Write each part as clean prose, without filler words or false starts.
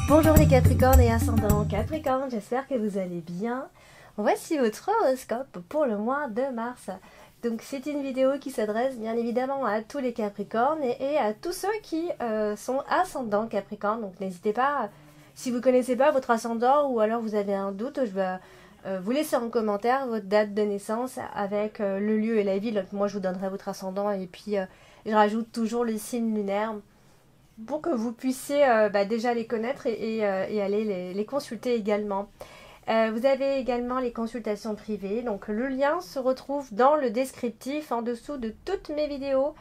Bonjour les Capricornes et ascendants Capricorne, j'espère que vous allez bien. Voici votre horoscope pour le mois de mars. Donc c'est une vidéo qui s'adresse bien évidemment à tous les Capricornes et à tous ceux qui sont ascendants Capricorne. Donc n'hésitez pas, si vous ne connaissez pas votre ascendant ou alors vous avez un doute, je vais vous laisser en commentaire votre date de naissance avec le lieu et la ville. Moi je vous donnerai votre ascendant et puis je rajoute toujours le signe lunaire pour que vous puissiez déjà les connaître et aller les consulter également. Vous avez également les consultations privées, donc le lien se retrouve dans le descriptif en dessous de toutes mes vidéos,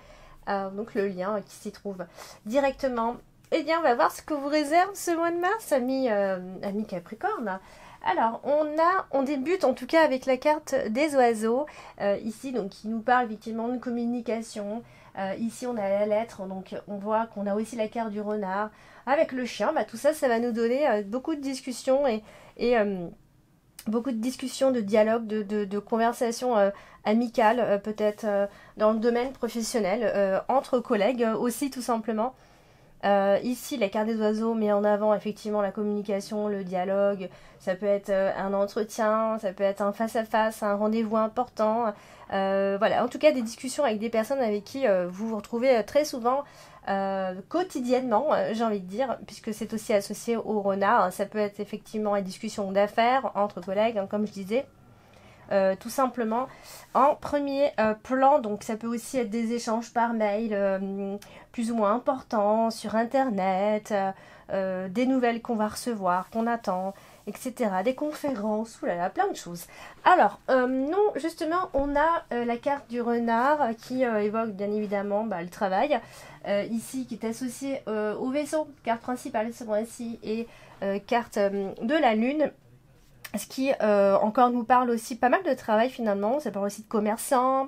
donc le lien qui s'y trouve directement. Eh bien, on va voir ce que vous réserve ce mois de mars, amis Capricorne. Alors, on débute en tout cas avec la carte des oiseaux, ici, donc qui nous parle effectivement de communication. Ici, on a la lettre, donc on voit qu'on a aussi la carte du renard. Avec le chien, tout ça, ça va nous donner beaucoup de discussions et beaucoup de discussions, de dialogues, de conversations amicales, peut-être dans le domaine professionnel, entre collègues aussi tout simplement. Ici, la carte des oiseaux met en avant effectivement la communication, le dialogue. Ça peut être un entretien, ça peut être un face-à-face, un rendez-vous important. Voilà, en tout cas des discussions avec des personnes avec qui vous vous retrouvez très souvent, quotidiennement, j'ai envie de dire, puisque c'est aussi associé au renard. Ça peut être effectivement une discussion d'affaires entre collègues, comme je disais. Tout simplement en premier plan, donc ça peut aussi être des échanges par mail plus ou moins importants sur internet, des nouvelles qu'on va recevoir, qu'on attend, etc. Des conférences, oulala, plein de choses. Alors, nous justement on a la carte du renard qui évoque bien évidemment le travail, ici qui est associée au vaisseau, carte principale ce mois-ci, et carte de la lune. Ce qui encore nous parle aussi pas mal de travail finalement, ça parle aussi de commerçants,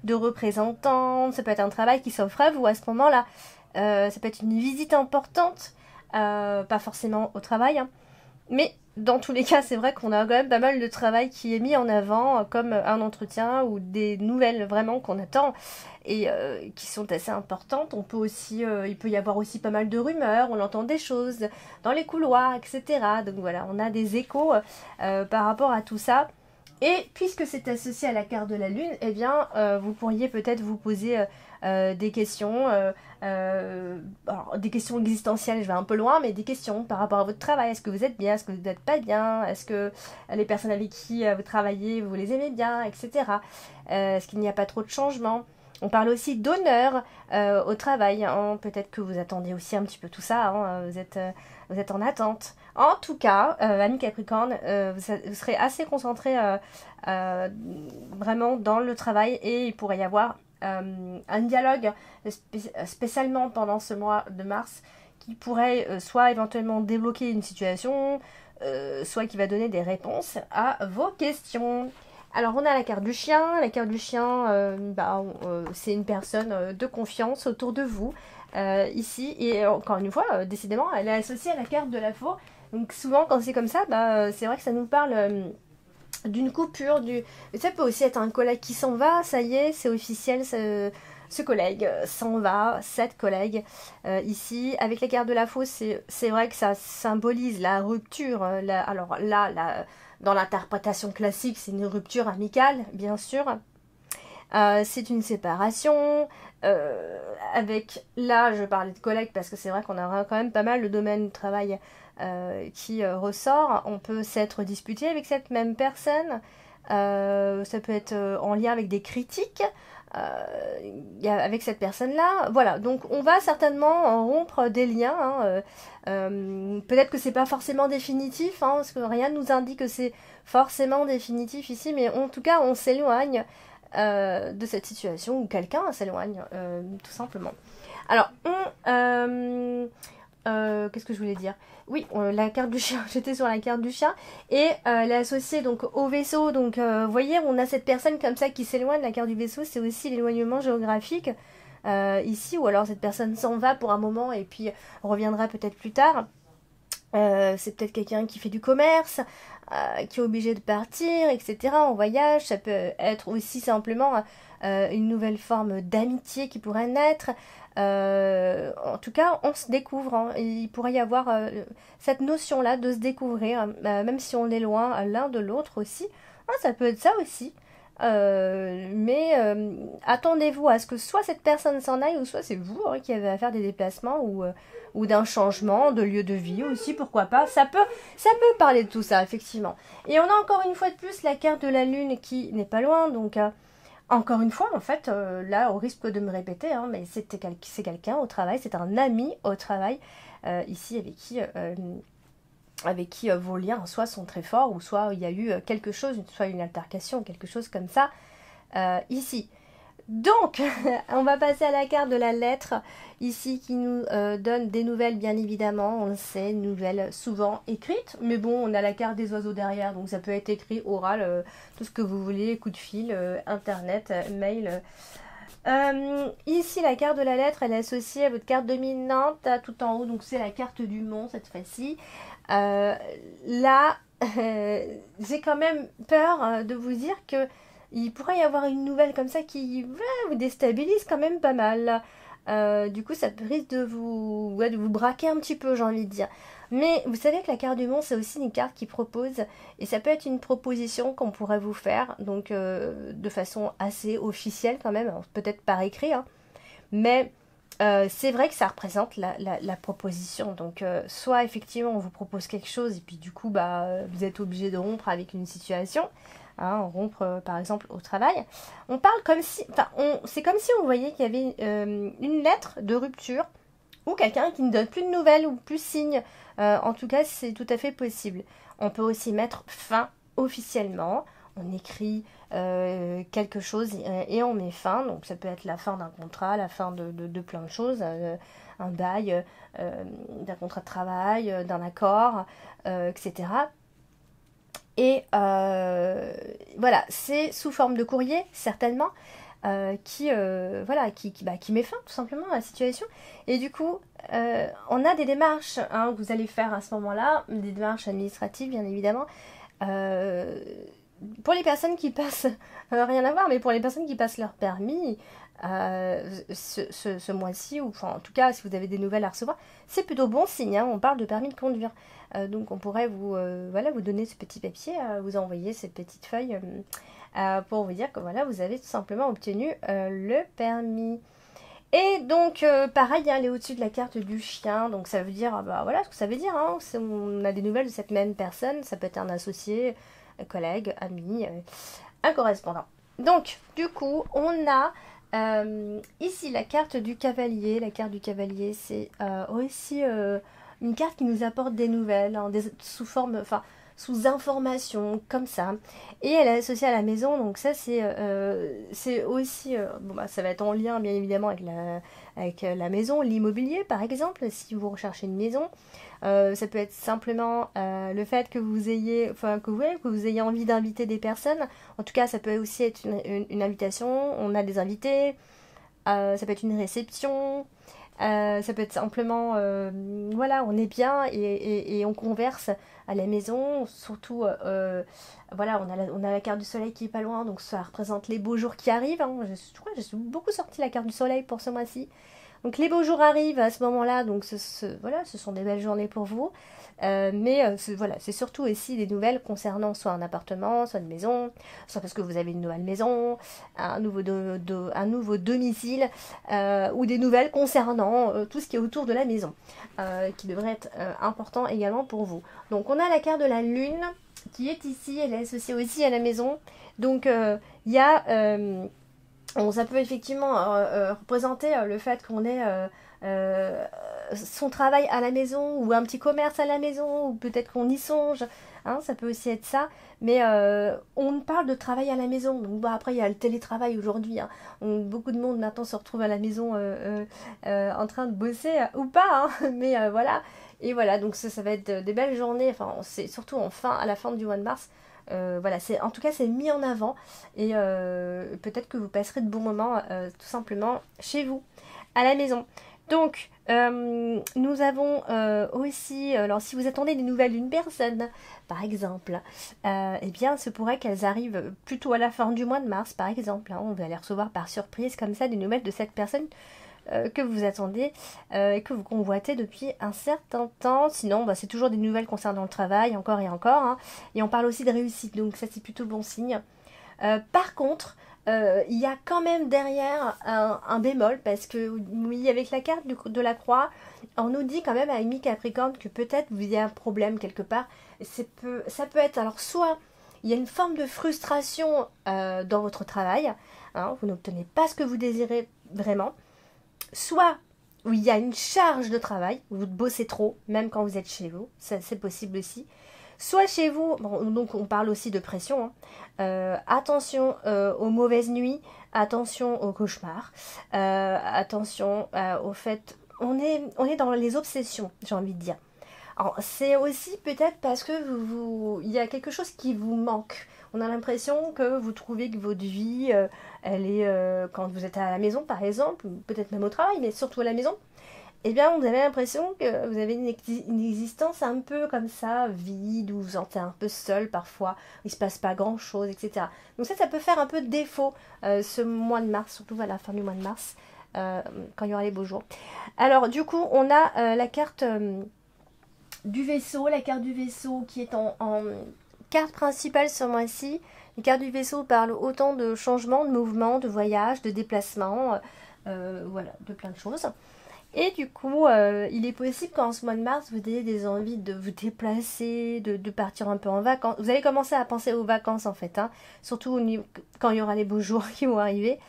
de représentants, ça peut être un travail qui s'offre à vous à ce moment-là, ça peut être une visite importante, pas forcément au travail, hein. Mais dans tous les cas c'est vrai qu'on a quand même pas mal de travail qui est mis en avant comme un entretien ou des nouvelles vraiment qu'on attend et qui sont assez importantes. On peut aussi, il peut y avoir aussi pas mal de rumeurs, on entend des choses dans les couloirs, etc. Donc voilà, on a des échos par rapport à tout ça. Et puisque c'est associé à la carte de la lune, eh bien vous pourriez peut-être vous poser des questions, alors, des questions existentielles, je vais un peu loin, mais des questions par rapport à votre travail. Est-ce que vous êtes bien? Est-ce que vous n'êtes pas bien? Est-ce que les personnes avec qui vous travaillez, vous les aimez bien, etc. Est-ce qu'il n'y a pas trop de changements? On parle aussi d'honneur au travail, hein. Peut-être que vous attendez aussi un petit peu tout ça, hein. Vous êtes en attente. En tout cas, amis Capricorne, vous serez assez concentrés vraiment dans le travail et il pourrait y avoir un dialogue spécialement pendant ce mois de mars qui pourrait soit éventuellement débloquer une situation, soit qui va donner des réponses à vos questions. Alors on a la carte du chien. La carte du chien, c'est une personne de confiance autour de vous ici, et encore une fois décidément elle est associée à la carte de la faux. Donc souvent quand c'est comme ça, c'est vrai que ça nous parle d'une coupure, ça peut aussi être un collègue qui s'en va, ça y est, c'est officiel, ce collègue s'en va, cette collègue ici. Avec la carte de la faux, c'est vrai que ça symbolise la rupture. Alors là, dans l'interprétation classique, c'est une rupture amicale, bien sûr. C'est une séparation. Là, je parlais de collègues parce que c'est vrai qu'on a quand même pas mal le domaine du travail qui ressort. On peut s'être disputé avec cette même personne. Ça peut être en lien avec des critiques avec cette personne-là. Voilà, donc on va certainement rompre des liens, hein. Peut-être que c'est pas forcément définitif, hein, parce que rien ne nous indique que c'est forcément définitif ici, mais en tout cas on s'éloigne de cette situation, ou quelqu'un s'éloigne tout simplement. Alors qu'est-ce que je voulais dire? Oui, la carte du chien, j'étais sur la carte du chien, et elle est associée donc au vaisseau, donc vous voyez, on a cette personne comme ça qui s'éloigne. La carte du vaisseau, c'est aussi l'éloignement géographique, ici, ou alors cette personne s'en va pour un moment, et puis reviendra peut-être plus tard. C'est peut-être quelqu'un qui fait du commerce, qui est obligé de partir, etc. en voyage. Ça peut être aussi simplement une nouvelle forme d'amitié qui pourrait naître. En tout cas, on se découvre, hein. Il pourrait y avoir cette notion-là de se découvrir, même si on est loin l'un de l'autre aussi. Ah, ça peut être ça aussi. Mais attendez-vous à ce que soit cette personne s'en aille ou soit c'est vous, hein, qui avez à faire des déplacements ou d'un changement de lieu de vie aussi, pourquoi pas. Ça peut parler de tout ça, effectivement. Et on a encore une fois de plus la carte de la lune qui n'est pas loin, donc encore une fois, en fait, là, au risque de me répéter, hein, mais c'est quelqu'un au travail, c'est un ami au travail, ici, avec qui vos liens soit sont très forts, ou soit il y a eu quelque chose, soit une altercation, quelque chose comme ça, ici. Donc, on va passer à la carte de la lettre, ici, qui nous donne des nouvelles, bien évidemment, on le sait, nouvelles souvent écrites, mais bon, on a la carte des oiseaux derrière, donc ça peut être écrit, oral, tout ce que vous voulez, coup de fil, internet, mail. Ici, la carte de la lettre, elle est associée à votre carte dominante, tout en haut, donc c'est la carte du mont, cette fois-ci. Là, j'ai quand même peur de vous dire que il pourrait y avoir une nouvelle comme ça qui vous déstabilise quand même pas mal. Du coup, ça risque de vous braquer un petit peu, j'ai envie de dire. Mais vous savez que la carte du monde, c'est aussi une carte qui propose, et ça peut être une proposition qu'on pourrait vous faire, donc de façon assez officielle quand même, peut-être par écrit, hein, mais c'est vrai que ça représente la proposition. Donc, soit effectivement, on vous propose quelque chose, et puis du coup, vous êtes obligé de rompre avec une situation. Hein, rompre par exemple au travail. On parle comme si, c'est comme si on voyait qu'il y avait une lettre de rupture ou quelqu'un qui ne donne plus de nouvelles ou plus signe. En tout cas, c'est tout à fait possible. On peut aussi mettre fin officiellement. On écrit quelque chose et on met fin. Donc ça peut être la fin d'un contrat, la fin de plein de choses, un bail, d'un contrat de travail, d'un accord, etc. Et voilà, c'est sous forme de courrier, certainement, qui met fin tout simplement à la situation. Et du coup, on a des démarches que vous allez faire à ce moment-là, des démarches administratives, bien évidemment. Pour les personnes qui passent, rien à voir, mais pour les personnes qui passent leur permis, ce mois-ci, ou enfin, en tout cas, si vous avez des nouvelles à recevoir, c'est plutôt bon signe, hein, on parle de permis de conduire. Donc on pourrait vous donner ce petit papier, vous envoyer cette petite feuille pour vous dire que voilà, vous avez tout simplement obtenu le permis. Et donc pareil, hein, elle est au-dessus de la carte du chien, donc ça veut dire, voilà ce que ça veut dire, hein, on a des nouvelles de cette même personne, ça peut être un associé, un collègue, ami, un correspondant. Donc du coup, on a ici la carte du cavalier. La carte du cavalier, c'est aussi une carte qui nous apporte des nouvelles, hein, sous forme, enfin, sous information, comme ça. Et elle est associée à la maison, donc ça c'est aussi, ça va être en lien bien évidemment avec la maison, l'immobilier par exemple, si vous recherchez une maison. Ça peut être simplement le fait que vous ayez, que vous ayez envie d'inviter des personnes. En tout cas, ça peut aussi être une invitation. On a des invités. Ça peut être une réception. Ça peut être simplement, voilà, on est bien et on converse à la maison. Surtout, voilà, on a la carte du soleil qui est pas loin, donc ça représente les beaux jours qui arrivent, hein. Je crois que j'ai beaucoup sorti la carte du soleil pour ce mois-ci. Donc les beaux jours arrivent à ce moment-là, donc voilà, ce sont des belles journées pour vous. Voilà, c'est surtout aussi des nouvelles concernant soit un appartement, soit une maison, soit parce que vous avez une nouvelle maison, un nouveau domicile, ou des nouvelles concernant tout ce qui est autour de la maison, qui devrait être important également pour vous. Donc on a la carte de la lune qui est ici, elle est associée aussi à la maison. Donc il y a... ça peut effectivement représenter le fait qu'on ait son travail à la maison ou un petit commerce à la maison ou peut-être qu'on y songe, hein, ça peut aussi être ça, mais on parle de travail à la maison. Donc après il y a le télétravail aujourd'hui, hein. Beaucoup de monde maintenant se retrouve à la maison en train de bosser ou pas, hein, mais voilà. Et voilà, donc ça va être des belles journées, enfin c'est surtout à la fin du mois de mars. Voilà, en tout cas c'est mis en avant et peut-être que vous passerez de bons moments tout simplement chez vous, à la maison. Donc nous avons aussi, alors si vous attendez des nouvelles d'une personne par exemple, eh bien ce pourrait qu'elles arrivent plutôt à la fin du mois de mars par exemple, hein. On va les recevoir par surprise comme ça, des nouvelles de cette personne que vous attendez et que vous convoitez depuis un certain temps. Sinon, bah, c'est toujours des nouvelles concernant le travail, encore et encore. Hein. Et on parle aussi de réussite, donc ça c'est plutôt bon signe. Par contre, il y a quand même derrière un bémol, parce que oui, avec la carte de la croix, on nous dit quand même à Amy Capricorne que peut-être il y a un problème quelque part. Ça peut être, alors soit il y a une forme de frustration dans votre travail, hein, vous n'obtenez pas ce que vous désirez vraiment, soit où il y a une charge de travail, vous bossez trop, même quand vous êtes chez vous, c'est possible aussi. Soit chez vous, bon, donc on parle aussi de pression, hein. Attention aux mauvaises nuits, attention aux cauchemars, attention au fait, on est dans les obsessions, j'ai envie de dire. Alors c'est aussi peut-être parce que il y a quelque chose qui vous manque. On a l'impression que vous trouvez que votre vie, elle est, quand vous êtes à la maison par exemple, peut-être même au travail, mais surtout à la maison, eh bien, vous avez l'impression que vous avez une existence un peu comme ça, vide, où vous vous sentez un peu seul parfois, où il ne se passe pas grand-chose, etc. Donc ça peut faire un peu de défaut ce mois de mars, surtout à la fin du mois de mars, quand il y aura les beaux jours. Alors, du coup, on a la carte du vaisseau, la carte du vaisseau qui est en carte principale ce mois-ci. Les cartes du vaisseau parlent autant de changements, de mouvements, de voyages, de déplacements, voilà, de plein de choses. Et du coup, il est possible qu'en ce mois de mars, vous ayez des envies de vous déplacer, de partir un peu en vacances. Vous allez commencer à penser aux vacances en fait, hein, surtout quand il y aura les beaux jours qui vont arriver.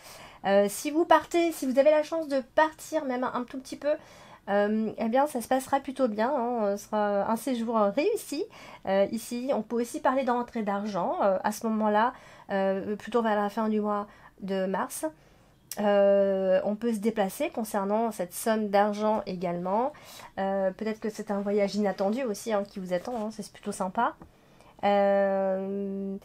Si vous partez, si vous avez la chance de partir même un tout petit peu, eh bien ça se passera plutôt bien, hein, ce sera un séjour réussi. Ici, on peut aussi parler d'entrée d'argent à ce moment-là, plutôt vers la fin du mois de mars. On peut se déplacer concernant cette somme d'argent également. Peut-être que c'est un voyage inattendu aussi hein, qui vous attend, hein, c'est plutôt sympa. Qu'est-ce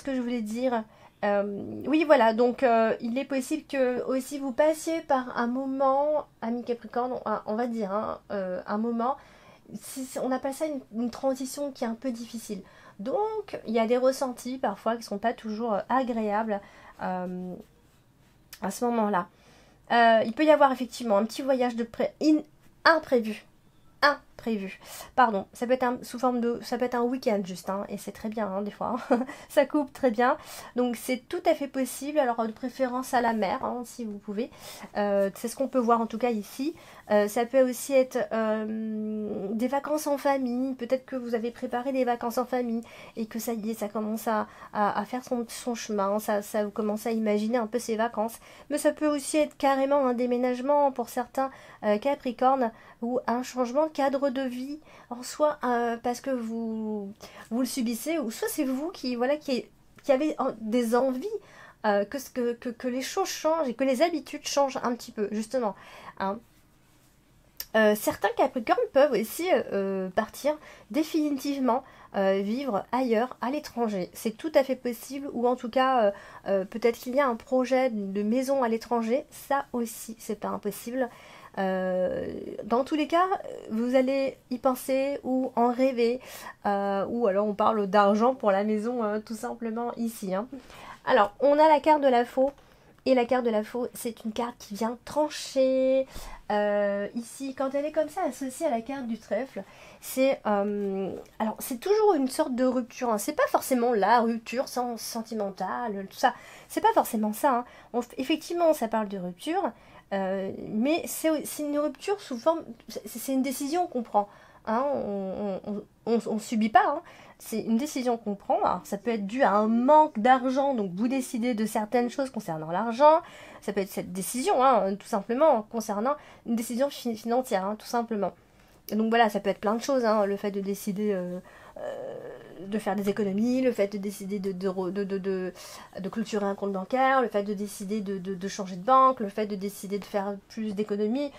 que je voulais dire? Oui, voilà, donc il est possible que aussi vous passiez par un moment, ami Capricorne, on va dire, hein, un moment, on appelle ça une transition qui est un peu difficile. Donc, il y a des ressentis parfois qui ne sont pas toujours agréables à ce moment-là. Il peut y avoir effectivement un petit voyage imprévu. Imprévu. Pardon, ça peut être sous forme de. Ça peut être un week-end juste, hein, et c'est très bien, hein, des fois. Hein. Ça coupe très bien. Donc c'est tout à fait possible. Alors de préférence à la mer, hein, si vous pouvez. C'est ce qu'on peut voir en tout cas ici. Ça peut aussi être des vacances en famille. Peut-être que vous avez préparé des vacances en famille et que ça y est, ça commence à faire son chemin. Ça vous commence à imaginer un peu ces vacances. Mais ça peut aussi être carrément un déménagement pour certains Capricornes ou un changement de cadre de vie en soi parce que vous le subissez, ou soit c'est vous qui avez des envies que les choses changent et que les habitudes changent un petit peu justement, hein. Certains Capricornes peuvent aussi partir définitivement vivre ailleurs, à l'étranger. C'est tout à fait possible, ou en tout cas peut-être qu'il y a un projet de maison à l'étranger, ça aussi c'est pas impossible. Dans tous les cas, vous allez y penser ou en rêver, ou alors on parle d'argent pour la maison tout simplement ici, hein. Alors, on a la carte de la faux, et la carte de la faux, c'est une carte qui vient trancher. Ici, quand elle est comme ça associée à la carte du trèfle, alors c'est toujours une sorte de rupture, hein. C'est pas forcément la rupture sentimentale, tout ça. C'est pas forcément ça, hein. Effectivement, ça parle de rupture. Mais c'est une rupture sous forme. C'est une décision qu'on prend. Hein, on subit pas. Hein, c'est une décision qu'on prend. Alors, ça peut être dû à un manque d'argent. Donc vous décidez de certaines choses concernant l'argent. Ça peut être cette décision, hein, tout simplement, concernant une décision financière, hein, tout simplement. Et donc voilà, ça peut être plein de choses. Hein, le fait de décider de faire des économies, le fait de décider de clôturer un compte bancaire, le fait de décider de changer de banque, le fait de décider de faire plus d'économies,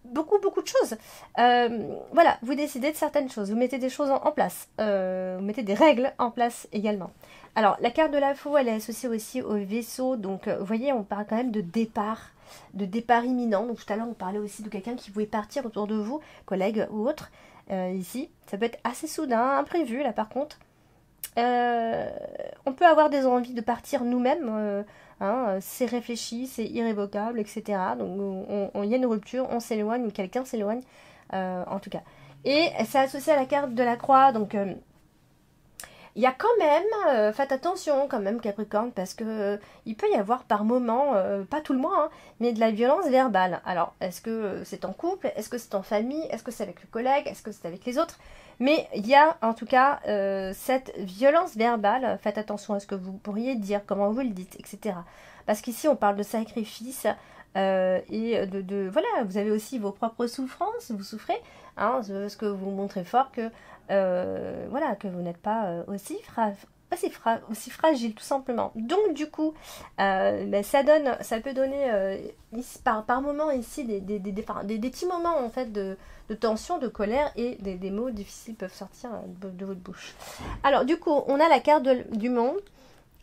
beaucoup de choses. Voilà, vous décidez de certaines choses, vous mettez des choses en place, vous mettez des règles en place également. Alors la carte de la faux, elle est associée aussi au vaisseau, donc vous voyez, on parle quand même de départ imminent. Donc tout à l'heure on parlait aussi de quelqu'un qui pouvait partir autour de vous, collègue ou autre. Ici, ça peut être assez soudain, imprévu là par contre. On peut avoir des envies de partir nous-mêmes, hein, c'est réfléchi, c'est irrévocable, etc. Donc il y a une rupture, on s'éloigne, ou quelqu'un s'éloigne, en tout cas. Et c'est associé à la carte de la croix, donc il y a quand même, faites attention quand même Capricorne, parce que il peut y avoir par moment, pas tout le mois, hein, mais de la violence verbale. Alors, est-ce que c'est en couple? Est-ce que c'est en famille? Est-ce que c'est avec le collègue? Est-ce que c'est avec les autres? Mais il y a en tout cas cette violence verbale, faites attention à ce que vous pourriez dire, comment vous le dites, etc. Parce qu'ici on parle de sacrifice, et voilà, vous avez aussi vos propres souffrances, vous souffrez, hein, ce que vous montrez fort que voilà, que vous n'êtes pas aussi fragile tout simplement. Donc du coup, ben, ça peut donner par moment ici des petits moments en fait de tension, de colère, et des mots difficiles peuvent sortir de votre bouche. Alors du coup, on a la carte du monde.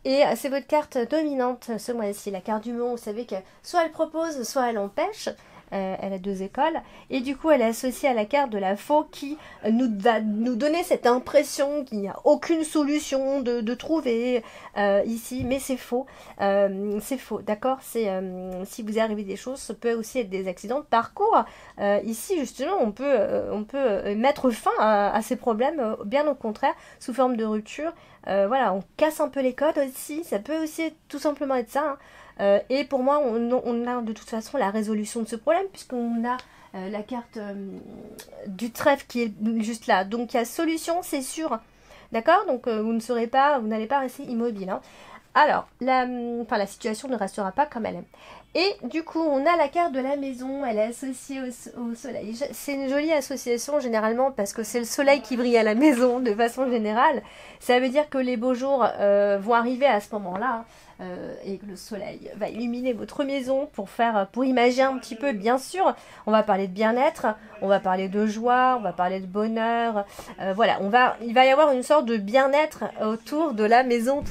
Et c'est votre carte dominante ce mois-ci, la carte du monde. Vous savez que soit elle propose, soit elle empêche. Elle a deux écoles. Et du coup, elle est associée à la carte de la faux qui va nous donner cette impression qu'il n'y a aucune solution de trouver ici. Mais c'est faux. C'est faux, d'accord. Si vous arrivez des choses, ça peut aussi être des accidents de parcours. Ici, justement, on peut mettre fin à ces problèmes, bien au contraire, sous forme de rupture. Voilà, on casse un peu les codes aussi. Ça peut aussi tout simplement être ça, hein. Et pour moi, on a de toute façon la résolution de ce problème, puisqu'on a la carte du trèfle qui est juste là. Donc il y a solution, c'est sûr. D'accord. Donc vous n'allez pas rester immobile, hein. Alors, la situation ne restera pas comme elle est. Et du coup, on a la carte de la maison, elle est associée au soleil. C'est une jolie association généralement parce que c'est le soleil qui brille à la maison de façon générale. Ça veut dire que les beaux jours vont arriver à ce moment-là, hein, et que le soleil va illuminer votre maison pour imaginer un petit peu, bien sûr. On va parler de bien-être, on va parler de joie, on va parler de bonheur. Voilà, il va y avoir une sorte de bien-être autour de la maison.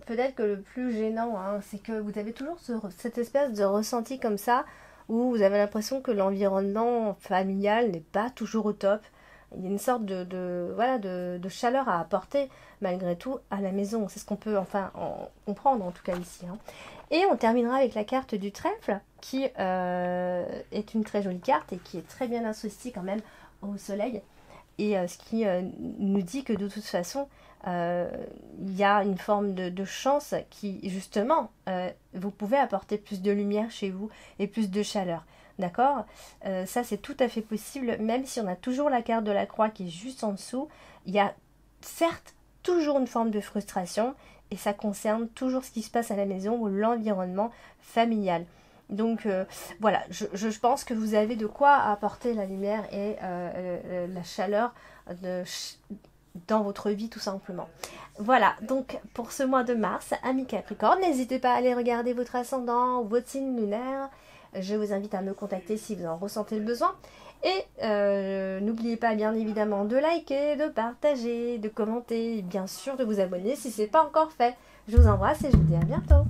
Peut-être que le plus gênant, hein, c'est que vous avez toujours cette espèce de ressenti comme ça, où vous avez l'impression que l'environnement familial n'est pas toujours au top. Il y a une sorte de chaleur à apporter malgré tout à la maison. C'est ce qu'on peut comprendre en tout cas ici, hein. Et on terminera avec la carte du trèfle qui est une très jolie carte et qui est très bien associée quand même au soleil. Et ce qui nous dit que de toute façon, il y a une forme de chance qui, justement, vous pouvez apporter plus de lumière chez vous et plus de chaleur. D'accord. Ça, c'est tout à fait possible, même si on a toujours la carte de la croix qui est juste en dessous. Il y a certes toujours une forme de frustration, et ça concerne toujours ce qui se passe à la maison ou l'environnement familial. Donc voilà, je pense que vous avez de quoi apporter la lumière et la chaleur dans votre vie tout simplement. Voilà, donc pour ce mois de mars, amis Capricorne, n'hésitez pas à aller regarder votre ascendant ou votre signe lunaire. Je vous invite à me contacter si vous en ressentez le besoin. Et n'oubliez pas bien évidemment de liker, de partager, de commenter et bien sûr de vous abonner si ce n'est pas encore fait. Je vous embrasse et je vous dis à bientôt.